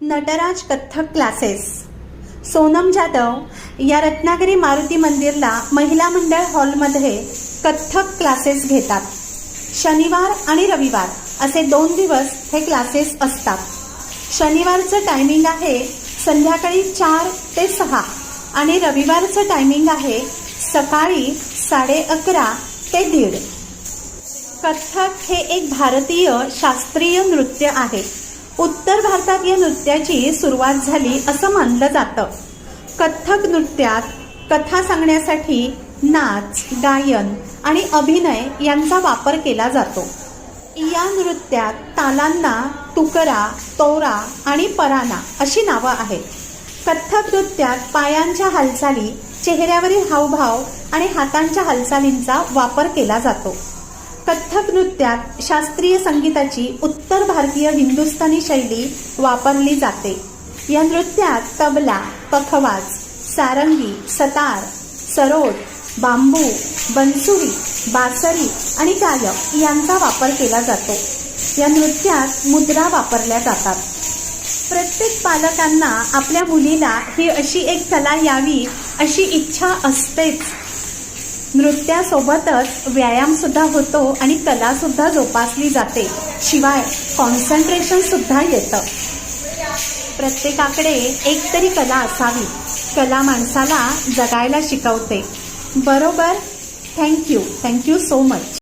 Nataraj Kathak classes. Sonam Jadhav या रत्नागिरी मारुती मंदिरला महिला मंडळ हॉलमध्ये कथ्थक क्लासेस घेतात. शनिवार आणि रविवार असे 2 दिवस हे क्लासेस असतात. शनिवारचं टायमिंग आहे संध्याकाळी 4 ते 6 आणि रविवारचं टायमिंग आहे सकाळी 11:30 ते 1:30. कथ्थक हे एक भारतीय शास्त्रीय नृत्य आहे. उत्तर भारतात या नृत्याची सुरुवात झाली असं मानलं जातं. कथ्थक नृत्यात कथा सांगण्यासाठी नाच, गायन आणि अभिनय यांचा वापर केला जातो. या नृत्यात तालांना तुकरा, तोरा आणि पराना अशी नावं आहेत. कथ्थक नृत्यात पायांच्या हालचाली, चेहऱ्यावरील हावभाव आणि हातांच्या हालचालींचा वापर केला जातो. कथ्थक नृत्यात शास्त्रीय संगीताची उत्तर भारतीय हिंदुस्थानी शैली वापरली जाते. या नृत्यात तबला, पखवाज, सारंगी, सतार, सरोद, बांबू, बन्सुरी, बासरी आणि गायक यांचा वापर केला जातो. या नृत्यात मुद्रा वापरल्या जातात. प्रत्येक पालकांना आपल्या मुलीला ही अशी एक कला यावी अशी इच्छा असतेच. नृत्यासोबतच व्यायाम सुद्धा होतो आणि कला सुद्धा जोपासली जाते. शिवाय कॉन्सन्ट्रेशन सुद्धा येतं. प्रत्येकाकडे एक तरी कला असावी. कला माणसाला जगायला शिकवते. बरोबर. Thank you so much.